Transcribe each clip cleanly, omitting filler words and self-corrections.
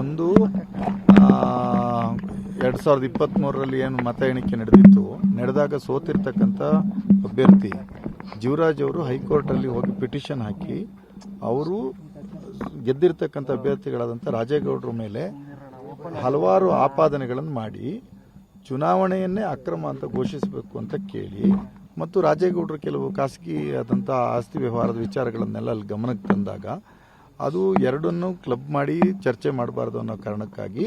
ಒಂದು 2023ರಲ್ಲಿ ಏನು ಮತ ಎಣಿಕೆ ನಡೆದಾಗ ಸೋತಿರ್ತಕ್ಕಂಥ ಅಭ್ಯರ್ಥಿ ಜೀವರಾಜ್ ಅವರು ಹೈಕೋರ್ಟಲ್ಲಿ ಹೋಗಿ ಪಿಟಿಷನ್ ಹಾಕಿ ಅವರು ಗೆದ್ದಿರ್ತಕ್ಕಂಥ ಅಭ್ಯರ್ಥಿಗಳಾದಂಥ ರಾಜೇಗೌಡರ ಮೇಲೆ ಹಲವಾರು ಆಪಾದನೆಗಳನ್ನು ಮಾಡಿ ಚುನಾವಣೆಯನ್ನೇ ಅಕ್ರಮ ಅಂತ ಘೋಷಿಸಬೇಕು ಅಂತ ಕೇಳಿ ಮತ್ತು ರಾಜೇಗೌಡರು ಕೆಲವು ಖಾಸಗಿ ಆದಂಥ ಆಸ್ತಿ ವ್ಯವಹಾರದ ವಿಚಾರಗಳನ್ನೆಲ್ಲ ಅಲ್ಲಿ ಗಮನಕ್ಕೆ ತಂದಾಗ ಅದು ಎರಡನ್ನೂ ಕ್ಲಬ್ ಮಾಡಿ ಚರ್ಚೆ ಮಾಡಬಾರ್ದು ಅನ್ನೋ ಕಾರಣಕ್ಕಾಗಿ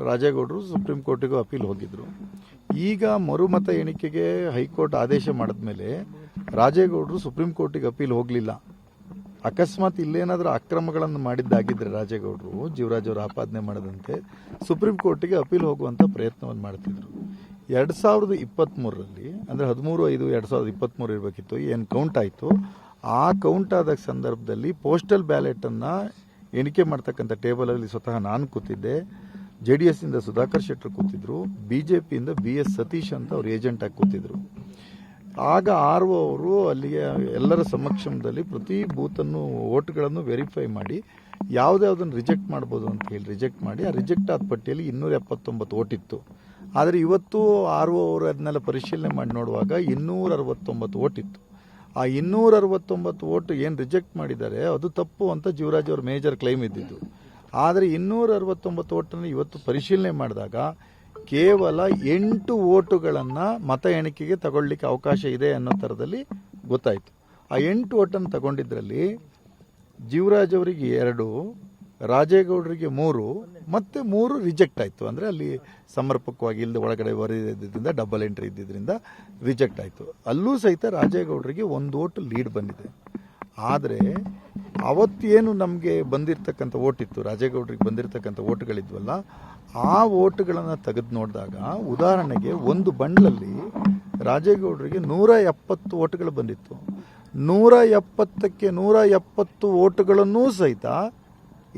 ರಾಜೇಗೌಡರು ಸುಪ್ರೀಂ ಕೋರ್ಟಿಗೂ ಅಪೀಲ್ ಹೋಗಿದ್ರು. ಈಗ ಮರುಮತ ಎಣಿಕೆಗೆ ಹೈಕೋರ್ಟ್ ಆದೇಶ ಮಾಡಿದ ಮೇಲೆ ರಾಜೇಗೌಡರು ಸುಪ್ರೀಂ ಕೋರ್ಟಿಗೆ ಅಪೀಲ್ ಹೋಗಲಿಲ್ಲ. ಅಕಸ್ಮಾತ್ ಇಲ್ಲೇನಾದರೂ ಅಕ್ರಮಗಳನ್ನು ಮಾಡಿದ್ದಾಗಿದ್ದರೆ ರಾಜೇಗೌಡರು ಜೀವರಾಜ್ ಅವರು ಆಪಾದನೆ ಮಾಡದಂತೆ ಸುಪ್ರೀಂ ಕೋರ್ಟಿಗೆ ಅಪೀಲ್ ಹೋಗುವಂಥ ಪ್ರಯತ್ನವನ್ನು ಮಾಡ್ತಿದ್ರು. 2023ರಲ್ಲಿ ಅಂದರೆ 13/5/2023 ಇರಬೇಕಿತ್ತು. ಏನು ಕೌಂಟ್ ಆಯಿತು, ಆ ಕೌಂಟ್ ಆದ ಸಂದರ್ಭದಲ್ಲಿ ಪೋಸ್ಟಲ್ ಬ್ಯಾಲೆಟನ್ನು ಎಣಿಕೆ ಮಾಡ್ತಕ್ಕಂಥ ಟೇಬಲಲ್ಲಿ ಸ್ವತಃ ನಾನು ಕೂತಿದ್ದೆ, JDS ಇಂದ ಸುಧಾಕರ್ ಶೆಟ್ಟರ್ ಕೂತಿದ್ರು, BJPಯಿಂದ BS ಸತೀಶ್ ಅಂತ ಅವ್ರು ಏಜೆಂಟಾಗಿ ಕೂತಿದ್ರು. ಆಗ RO ಅವರು ಅಲ್ಲಿಗೆ ಎಲ್ಲರ ಸಮಕ್ಷಮದಲ್ಲಿ ಪ್ರತಿ ಬೂತನ್ನು ಓಟ್ಗಳನ್ನು ವೆರಿಫೈ ಮಾಡಿ ಯಾವುದ್ಯಾವುದನ್ನು ರಿಜೆಕ್ಟ್ ಮಾಡ್ಬೋದು ಅಂತ ಹೇಳಿ ರಿಜೆಕ್ಟ್ ಮಾಡಿ ಆ ರಿಜೆಕ್ಟ್ ಆದ ಪಟ್ಟಿಯಲ್ಲಿ 279 ಓಟ್ ಇತ್ತು. ಆದರೆ ಇವತ್ತು RO ಅವರು ಅದನ್ನೆಲ್ಲ ಪರಿಶೀಲನೆ ಮಾಡಿ ನೋಡುವಾಗ 269 ಓಟ್ ಇತ್ತು. ಆ 269 ಓಟ್ ಏನು ರಿಜೆಕ್ಟ್ ಮಾಡಿದ್ದಾರೆ ಅದು ತಪ್ಪು ಅಂತ ಜೀವರಾಜ್ ಅವ್ರ ಮೇಜರ್ ಕ್ಲೈಮ್ ಇದ್ದಿದ್ದು. ಆದರೆ 269 ಓಟನ್ನು ಇವತ್ತು ಪರಿಶೀಲನೆ ಮಾಡಿದಾಗ ಕೇವಲ 8 ಓಟುಗಳನ್ನು ಮತ ಎಣಿಕೆಗೆ ತಗೊಳ್ಳಿಕ್ಕೆ ಅವಕಾಶ ಇದೆ ಅನ್ನೋ ಥರದಲ್ಲಿ ಗೊತ್ತಾಯಿತು. ಆ 8 ಓಟನ್ನು ತಗೊಂಡಿದ್ರಲ್ಲಿ ಜೀವರಾಜ್ ಅವರಿಗೆ 2, ರಾಜೇಗೌಡರಿಗೆ 3 ಮತ್ತು 3 ರಿಜೆಕ್ಟ್ ಆಯಿತು. ಅಂದರೆ ಅಲ್ಲಿ ಸಮರ್ಪಕವಾಗಿ ಇಲ್ಲದೆ ಒಳಗಡೆ ಬರೆದಿದ್ದರಿಂದ ಡಬಲ್ ಎಂಟ್ರಿ ಇದ್ದಿದ್ದರಿಂದ ರಿಜೆಕ್ಟ್ ಆಯಿತು. ಅಲ್ಲೂ ಸಹಿತ ರಾಜೇಗೌಡರಿಗೆ 1 ಓಟ್ ಲೀಡ್ ಬಂದಿದೆ. ಆದರೆ ಅವತ್ತೇನು ನಮಗೆ ಬಂದಿರತಕ್ಕಂಥ ಓಟಿತ್ತು, ರಾಜೇಗೌಡರಿಗೆ ಬಂದಿರತಕ್ಕಂಥ ಓಟ್ಗಳಿದ್ವಲ್ಲ, ಆ ಓಟ್ಗಳನ್ನು ತೆಗೆದು ನೋಡಿದಾಗ ಉದಾಹರಣೆಗೆ ಒಂದು ಬಂಡ್ಲಲ್ಲಿ ರಾಜೇಗೌಡರಿಗೆ 170 ಓಟ್ಗಳು ಬಂದಿತ್ತು. 170ಕ್ಕೆ 170 ಓಟ್ಗಳನ್ನೂ ಸಹಿತ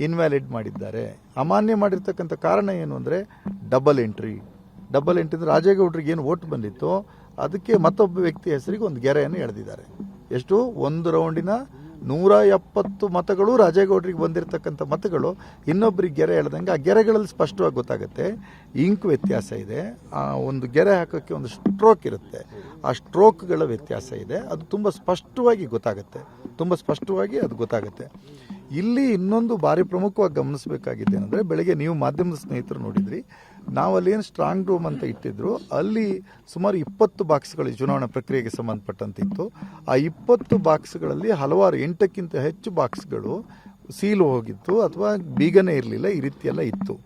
ಇನ್ವ್ಯಾಲಿಡ್ ಮಾಡಿದ್ದಾರೆ. ಅಮಾನ್ಯ ಮಾಡಿರ್ತಕ್ಕಂಥ ಕಾರಣ ಏನು ಅಂದರೆ ಡಬಲ್ ಎಂಟ್ರಿ ಅಂದರೆ ರಾಜೇಗೌಡರಿಗೆ ಏನು ಓಟ್ ಬಂದಿತ್ತು ಅದಕ್ಕೆ ಮತ್ತೊಬ್ಬ ವ್ಯಕ್ತಿ ಹೆಸರಿಗೆ ಒಂದು ಗೆರೆಯನ್ನು ಎಳೆದಿದ್ದಾರೆ. ಎಷ್ಟು? ಒಂದು ರೌಂಡಿನ 170 ಮತಗಳು ರಾಜೇಗೌಡರಿಗೆ ಬಂದಿರತಕ್ಕಂಥ ಮತಗಳು ಇನ್ನೊಬ್ಬರಿಗೆ ಗೆರೆ ಎಳೆದಂಗೆ ಆ ಗೆರೆಗಳಲ್ಲಿ ಸ್ಪಷ್ಟವಾಗಿ ಗೊತ್ತಾಗುತ್ತೆ. ಇಂಕ್ ವ್ಯತ್ಯಾಸ ಇದೆ, ಆ ಒಂದು ಗೆರೆ ಹಾಕೋಕ್ಕೆ ಒಂದು ಸ್ಟ್ರೋಕ್ ಇರುತ್ತೆ, ಆ ಸ್ಟ್ರೋಕ್ಗಳ ವ್ಯತ್ಯಾಸ ಇದೆ. ಅದು ತುಂಬ ಸ್ಪಷ್ಟವಾಗಿ ಗೊತ್ತಾಗುತ್ತೆ. ಇಲ್ಲಿ ಇನ್ನೊಂದು ಭಾರಿ ಪ್ರಮುಖವಾಗಿ ಗಮನಿಸಬೇಕಾಗಿದೆ ಅಂದರೆ, ಬೆಳಗ್ಗೆ ನೀವು ಮಾಧ್ಯಮದ ಸ್ನೇಹಿತರು ನೋಡಿದ್ರಿ, ನಾವಲ್ಲೇನು ಸ್ಟ್ರಾಂಗ್ ರೂಮ್ ಅಂತ ಇಟ್ಟಿದ್ರು ಅಲ್ಲಿ ಸುಮಾರು 20 ಬಾಕ್ಸ್ಗಳು ಚುನಾವಣಾ ಪ್ರಕ್ರಿಯೆಗೆ ಸಂಬಂಧಪಟ್ಟಂತೆ ಇತ್ತು. ಆ 20 ಬಾಕ್ಸ್ಗಳಲ್ಲಿ ಹಲವಾರು 8ಕ್ಕಿಂತ ಹೆಚ್ಚು ಬಾಕ್ಸ್ಗಳು ಸೀಲು ಹೋಗಿತ್ತು ಅಥವಾ ಬೀಗನೇ ಇರಲಿಲ್ಲ, ಈ ರೀತಿಯೆಲ್ಲ ಇತ್ತು.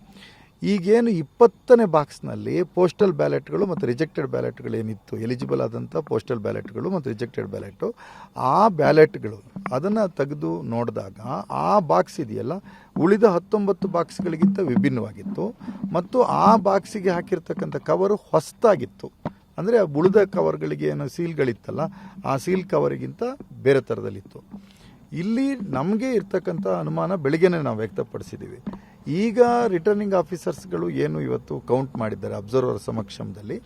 ಈಗೇನು 20ನೇ ಬಾಕ್ಸ್ನಲ್ಲಿ ಪೋಸ್ಟಲ್ ಬ್ಯಾಲೆಟ್ಗಳು ಮತ್ತು ರಿಜೆಕ್ಟೆಡ್ ಬ್ಯಾಲೆಟ್ಗಳು ಏನಿತ್ತು, ಎಲಿಜಿಬಲ್ ಆದಂಥ ಪೋಸ್ಟಲ್ ಬ್ಯಾಲೆಟ್ಗಳು ಮತ್ತು ರಿಜೆಕ್ಟೆಡ್ ಬ್ಯಾಲೆಟು, ಆ ಬ್ಯಾಲೆಟ್ಗಳು ಅದನ್ನು ತೆಗೆದು ನೋಡಿದಾಗ ಆ ಬಾಕ್ಸ್ ಇದೆಯಲ್ಲ ಉಳಿದ 19 ಬಾಕ್ಸ್ಗಳಿಗಿಂತ ವಿಭಿನ್ನವಾಗಿತ್ತು ಮತ್ತು ಆ ಬಾಕ್ಸಿಗೆ ಹಾಕಿರ್ತಕ್ಕಂಥ ಕವರು ಹೊಸದಾಗಿತ್ತು. ಅಂದರೆ ಉಳಿದ ಕವರ್ಗಳಿಗೆ ಏನು ಸೀಲ್ಗಳಿತ್ತಲ್ಲ ಆ ಸೀಲ್ ಕವರಿಗಿಂತ ಬೇರೆ ಥರದಲ್ಲಿತ್ತು. ಇಲ್ಲಿ ನಮಗೆ ಇರ್ತಕ್ಕಂಥ ಅನುಮಾನ ಬೆಳಿಗ್ಗೆನೇ ನಾವು ವ್ಯಕ್ತಪಡಿಸಿದ್ದೀವಿ. ಈಗ ರಿಟರ್ನಿಂಗ್ ಆಫೀಸರ್ಸ್ಗಳು ಏನು ಇವತ್ತು ಕೌಂಟ್ ಮಾಡಿದ್ದಾರೆ ಅಬ್ಸರ್ವರ್ ಸಮಕ್ಷಮದಲ್ಲಿ,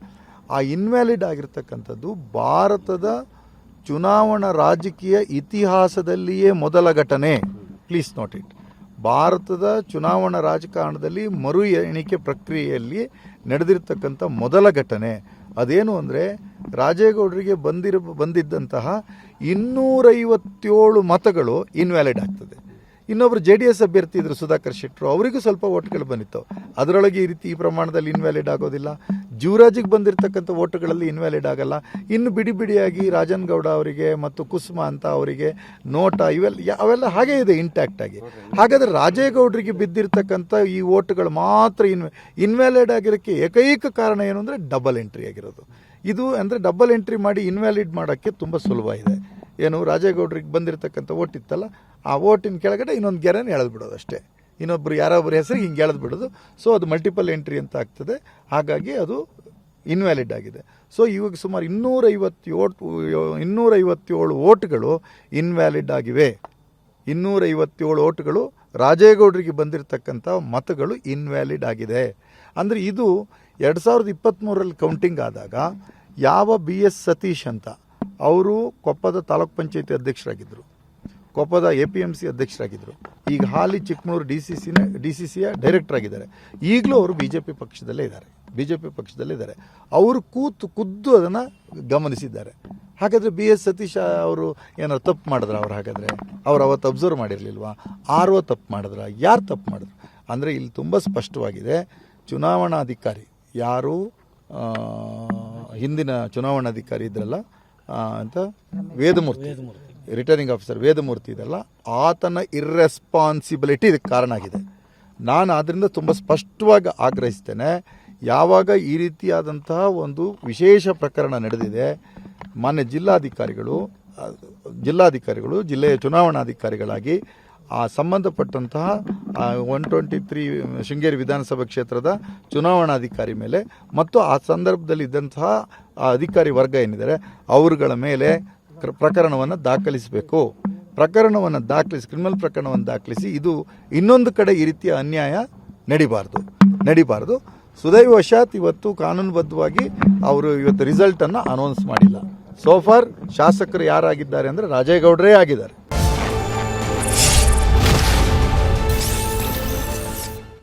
ಆ ಇನ್ವ್ಯಾಲಿಡ್ ಆಗಿರ್ತಕ್ಕಂಥದ್ದು ಭಾರತದ ಚುನಾವಣಾ ರಾಜಕೀಯ ಇತಿಹಾಸದಲ್ಲಿಯೇ ಮೊದಲ ಘಟನೆ. Please note it. ಭಾರತದ ಚುನಾವಣಾ ರಾಜಕಾರಣದಲ್ಲಿ ಮರು ಎಣಿಕೆ ಪ್ರಕ್ರಿಯೆಯಲ್ಲಿ ನಡೆದಿರ್ತಕ್ಕಂಥ ಮೊದಲ ಘಟನೆ. ಅದೇನು ಅಂದರೆ ರಾಜೇಗೌಡರಿಗೆ ಬಂದಿದ್ದಂತಹ 257 ಮತಗಳು ಇನ್ವ್ಯಾಲಿಡ್ ಆಗ್ತದೆ. ಇನ್ನೊಬ್ಬರು JDS ಅಭ್ಯರ್ಥಿ ಇದ್ರು ಸುಧಾಕರ್ ಶೆಟ್ಟರು, ಅವರಿಗೂ ಸ್ವಲ್ಪ ಓಟ್ಗಳು ಬಂದಿತ್ತು, ಅದರೊಳಗೆ ಈ ಪ್ರಮಾಣದಲ್ಲಿ ಇನ್ವ್ಯಾಲಿಡ್ ಆಗೋದಿಲ್ಲ. ಜೀವರಾಜಿಗೆ ಬಂದಿರತಕ್ಕಂಥ ಓಟ್ಗಳಲ್ಲಿ ಇನ್ವ್ಯಾಲಿಡ್ ಆಗಲ್ಲ. ಇನ್ನು ಬಿಡಿಯಾಗಿ ರಾಜನ್ ಗೌಡ ಅವರಿಗೆ ಮತ್ತು ಕುಸುಮಾ ಅಂತ ಅವರಿಗೆ ನೋಟ ಅವೆಲ್ಲ ಹಾಗೇ ಇದೆ ಇಂಟ್ಯಾಕ್ಟ್ ಆಗಿ. ಹಾಗಾದರೆ ರಾಜೇಗೌಡರಿಗೆ ಬಿದ್ದಿರ್ತಕ್ಕಂಥ ಈ ಓಟ್ಗಳು ಮಾತ್ರ ಇನ್ವ್ಯಾಲಿಡ್ ಆಗಿರೋಕ್ಕೆ ಏಕೈಕ ಕಾರಣ ಏನು ಅಂದರೆ ಡಬಲ್ ಎಂಟ್ರಿ ಆಗಿರೋದು. ಇದು ಅಂದರೆ ಡಬಲ್ ಎಂಟ್ರಿ ಮಾಡಿ ಇನ್ವ್ಯಾಲಿಡ್ ಮಾಡೋಕ್ಕೆ ತುಂಬ ಸುಲಭ ಇದೆ. ಏನು, ರಾಜೇಗೌಡರಿಗೆ ಬಂದಿರತಕ್ಕಂಥ ಓಟ್ ಇತ್ತಲ್ಲ ಆ ಓಟಿನ ಕೆಳಗಡೆ ಇನ್ನೊಂದು ಗೆರೆನ ಎಳೆದ್ಬಿಡೋದು ಅಷ್ಟೇ, ಇನ್ನೊಬ್ಬರು ಯಾರೊಬ್ಬರ ಹೆಸರಿಗೆ ಹಿಂಗೆ ಎಳೆದ್ಬಿಡೋದು. ಸೊ ಅದು ಮಲ್ಟಿಪಲ್ ಎಂಟ್ರಿ ಅಂತ ಆಗ್ತದೆ, ಹಾಗಾಗಿ ಅದು ಇನ್ವ್ಯಾಲಿಡ್ ಆಗಿದೆ. ಸೊ ಇವಾಗ ಸುಮಾರು 257 ಓಟ್ಗಳು ಇನ್ವ್ಯಾಲಿಡ್ ಆಗಿವೆ. 257 ಓಟ್ಗಳು ರಾಜೇಗೌಡರಿಗೆ ಬಂದಿರತಕ್ಕಂಥ ಮತಗಳು ಇನ್ವ್ಯಾಲಿಡ್ ಆಗಿದೆ. ಅಂದರೆ ಇದು 2023ರಲ್ಲಿ ಕೌಂಟಿಂಗ್ ಆದಾಗ ಯಾವ BS ಸತೀಶ್ ಅಂತ ಅವರು ಕೊಪ್ಪದ ತಾಲೂಕ್ ಪಂಚಾಯತಿ ಅಧ್ಯಕ್ಷರಾಗಿದ್ದರು, ಕೊಪ್ಪದ APMC ಅಧ್ಯಕ್ಷರಾಗಿದ್ದರು. ಈಗ ಹಾಲಿ ಚಿಕ್ಕಮಗಳೂರು DCCಯ ಡೈರೆಕ್ಟರ್ ಆಗಿದ್ದಾರೆ. ಈಗಲೂ ಅವರು ಬಿಜೆಪಿ ಪಕ್ಷದಲ್ಲೇ ಇದ್ದಾರೆ. ಅವರು ಖುದ್ದು ಅದನ್ನು ಗಮನಿಸಿದ್ದಾರೆ. ಹಾಗಾದರೆ BS ಸತೀಶ್ ಅವರು ಏನಾದ್ರು ತಪ್ಪು ಮಾಡಿದ್ರ? ಅವ್ರು ಅವತ್ತು ಅಬ್ಸರ್ವ್ ಮಾಡಿರಲಿಲ್ವಾ? RO ತಪ್ಪು ಮಾಡಿದ್ರ? ಯಾರು ತಪ್ಪು ಮಾಡಿದ್ರು ಅಂದರೆ ಇಲ್ಲಿ ತುಂಬ ಸ್ಪಷ್ಟವಾಗಿದೆ. ಚುನಾವಣಾಧಿಕಾರಿ ಯಾರು ಹಿಂದಿನ ಚುನಾವಣಾಧಿಕಾರಿ ಇದ್ರಲ್ಲ ಅಂತ ವೇದಮೂರ್ತಿ, ರಿಟರ್ನಿಂಗ್ ಆಫೀಸರ್ ವೇದಮೂರ್ತಿ ಇದಲ್ಲ, ಆತನ ಇರ್ರೆಸ್ಪಾನ್ಸಿಬಿಲಿಟಿ ಇದಕ್ಕೆ ಕಾರಣ ಆಗಿದೆ. ನಾನು ಆದ್ದರಿಂದ ತುಂಬ ಸ್ಪಷ್ಟವಾಗಿ ಆಗ್ರಹಿಸ್ತೇನೆ. ಯಾವಾಗ ಈ ರೀತಿಯಾದಂತಹ ಒಂದು ವಿಶೇಷ ಪ್ರಕರಣ ನಡೆದಿದೆ, ಮಾನ್ಯ ಜಿಲ್ಲಾಧಿಕಾರಿಗಳು ಜಿಲ್ಲೆಯ ಚುನಾವಣಾಧಿಕಾರಿಗಳಾಗಿ ಆ ಸಂಬಂಧಪಟ್ಟಂತಹ 123 ಶೃಂಗೇರಿ ವಿಧಾನಸಭಾ ಕ್ಷೇತ್ರದ ಚುನಾವಣಾಧಿಕಾರಿ ಮೇಲೆ ಮತ್ತು ಆ ಸಂದರ್ಭದಲ್ಲಿ ಇದ್ದಂತಹ ಆ ಅಧಿಕಾರಿ ವರ್ಗ ಏನಿದ್ದಾರೆ ಅವರುಗಳ ಮೇಲೆ ಪ್ರಕರಣವನ್ನು ದಾಖಲಿಸಬೇಕು. ಕ್ರಿಮಿನಲ್ ಪ್ರಕರಣವನ್ನು ದಾಖಲಿಸಿ ಇದು ಇನ್ನೊಂದು ಕಡೆ ಈ ರೀತಿಯ ಅನ್ಯಾಯ ನಡಿಬಾರ್ದು. ಸುದೈವವಶಾತ್ ಇವತ್ತು ಕಾನೂನುಬದ್ಧವಾಗಿ ಅವರು ಇವತ್ತು ರಿಸಲ್ಟನ್ನು ಅನೌನ್ಸ್ ಮಾಡಿಲ್ಲ. ಸೋಫಾರ್ ಶಾಸಕರು ಯಾರಾಗಿದ್ದಾರೆ ಅಂದರೆ ರಾಜೇಗೌಡರೇ ಆಗಿದ್ದಾರೆ.